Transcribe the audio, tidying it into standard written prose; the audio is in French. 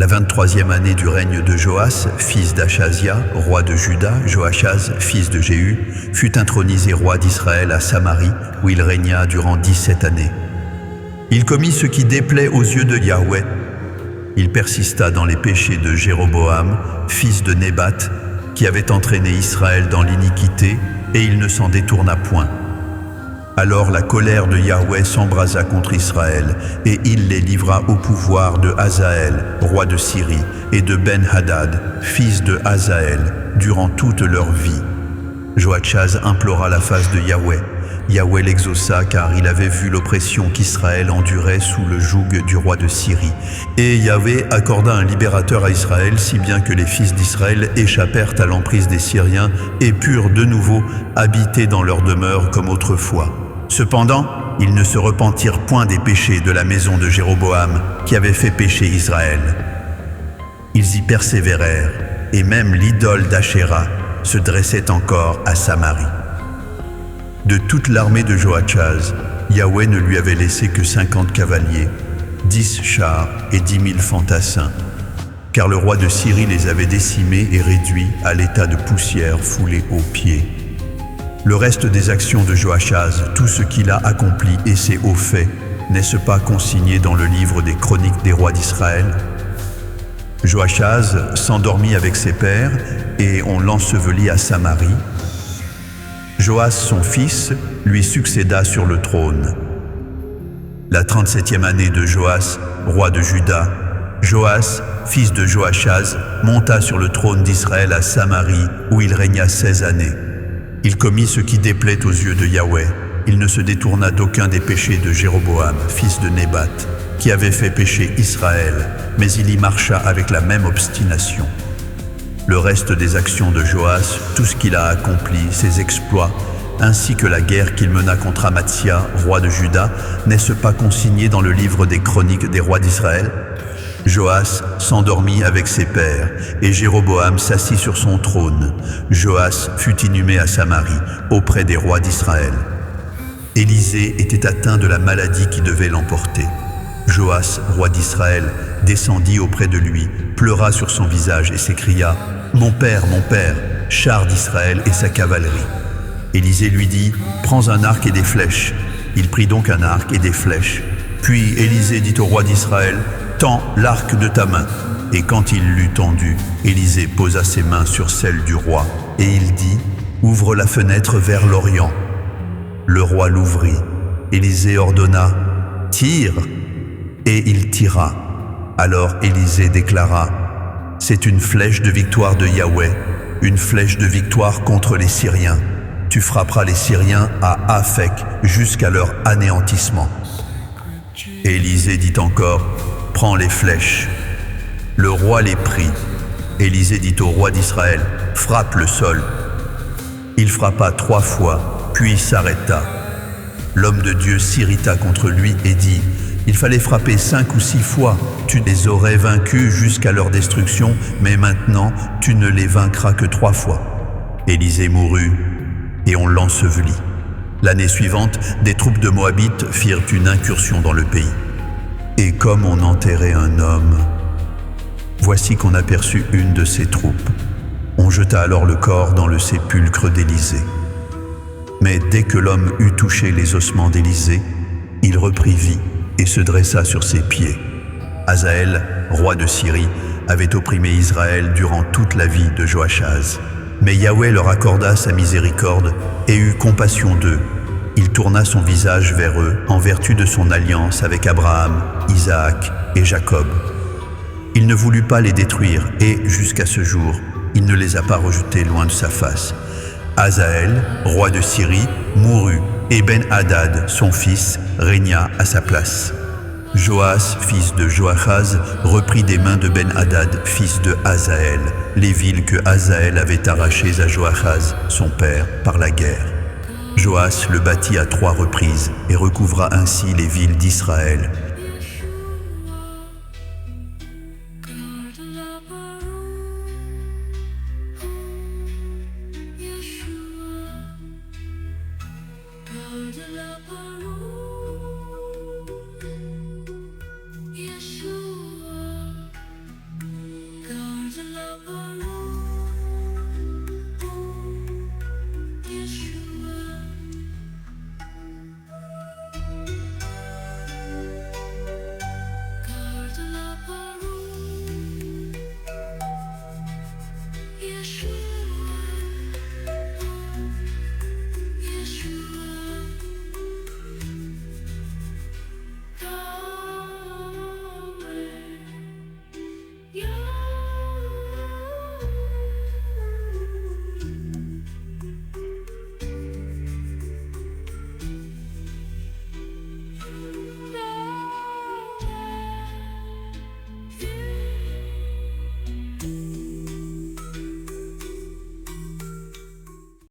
La 23e année du règne de Joas, fils d'Achazia, roi de Juda, Joachaz, fils de Jéhu, fut intronisé roi d'Israël à Samarie, où il régna durant 17 années. Il commit ce qui déplaît aux yeux de Yahweh. Il persista dans les péchés de Jéroboam, fils de Nébat, qui avait entraîné Israël dans l'iniquité, et il ne s'en détourna point. Alors la colère de Yahweh s'embrasa contre Israël, et il les livra au pouvoir de Hazaël, roi de Syrie, et de Ben-Hadad, fils de Hazaël, durant toute leur vie. Joachaz implora la face de Yahweh. Yahweh l'exauça car il avait vu l'oppression qu'Israël endurait sous le joug du roi de Syrie. Et Yahweh accorda un libérateur à Israël, si bien que les fils d'Israël échappèrent à l'emprise des Syriens et purent de nouveau habiter dans leur demeure comme autrefois. Cependant, ils ne se repentirent point des péchés de la maison de Jéroboam qui avait fait pécher Israël. Ils y persévérèrent, et même l'idole d'Achéra se dressait encore à Samarie. De toute l'armée de Joachaz, Yahweh ne lui avait laissé que 50 cavaliers, 10 chars et 10 000 fantassins, car le roi de Syrie les avait décimés et réduits à l'état de poussière foulée aux pieds. Le reste des actions de Joachaz, tout ce qu'il a accompli et ses hauts faits, n'est-ce pas consigné dans le livre des chroniques des rois d'Israël? Joachaz s'endormit avec ses pères et on l'ensevelit à Samarie. Joas, son fils, lui succéda sur le trône. La 37e année de Joas, roi de Juda, Joas, fils de Joachaz, monta sur le trône d'Israël à Samarie, où il régna 16 années. Il commit ce qui déplaît aux yeux de Yahweh. Il ne se détourna d'aucun des péchés de Jéroboam, fils de Nébat, qui avait fait pécher Israël, mais il y marcha avec la même obstination. Le reste des actions de Joas, tout ce qu'il a accompli, ses exploits, ainsi que la guerre qu'il mena contre Amathia, roi de Juda, n'est-ce pas consigné dans le livre des chroniques des rois d'Israël? Joas s'endormit avec ses pères, et Jéroboam s'assit sur son trône. Joas fut inhumé à Samarie, auprès des rois d'Israël. Élisée était atteint de la maladie qui devait l'emporter. Joas, roi d'Israël, descendit auprès de lui, pleura sur son visage et s'écria « Mon père, char d'Israël et sa cavalerie !» Élisée lui dit « Prends un arc et des flèches. » Il prit donc un arc et des flèches. Puis Élisée dit au roi d'Israël « Tends l'arc de ta main. » Et quand il l'eut tendu, Élisée posa ses mains sur celles du roi, et il dit « Ouvre la fenêtre vers l'Orient. » Le roi l'ouvrit. Élisée ordonna « Tire !» Et il tira. Alors Élisée déclara « C'est une flèche de victoire de Yahweh, une flèche de victoire contre les Syriens. Tu frapperas les Syriens à Aphek jusqu'à leur anéantissement. » Élisée dit encore « Prends les flèches. » Le roi les prit. Élisée dit au roi d'Israël « Frappe le sol. » Il frappa 3 fois, puis s'arrêta. L'homme de Dieu s'irrita contre lui et dit « Il fallait frapper 5 ou 6 fois. Tu les aurais vaincus jusqu'à leur destruction, mais maintenant tu ne les vaincras que 3 fois. » Élisée mourut, et on l'ensevelit. L'année suivante, des troupes de Moabites firent une incursion dans le pays. Et comme on enterrait un homme, voici qu'on aperçut une de ces troupes. On jeta alors le corps dans le sépulcre d'Élisée. Mais dès que l'homme eut touché les ossements d'Élisée, il reprit vie et se dressa sur ses pieds. Hazaël, roi de Syrie, avait opprimé Israël durant toute la vie de Joachaz. Mais Yahweh leur accorda sa miséricorde et eut compassion d'eux. Il tourna son visage vers eux en vertu de son alliance avec Abraham, Isaac et Jacob. Il ne voulut pas les détruire et, jusqu'à ce jour, il ne les a pas rejetés loin de sa face. Hazaël, roi de Syrie, mourut et Ben-Hadad, son fils, régna à sa place. Joas, fils de Joachaz, reprit des mains de Ben-Hadad, fils de Hazaël, les villes que Hazaël avait arrachées à Joachaz, son père, par la guerre. Joas le bâtit à 3 reprises et recouvra ainsi les villes d'Israël.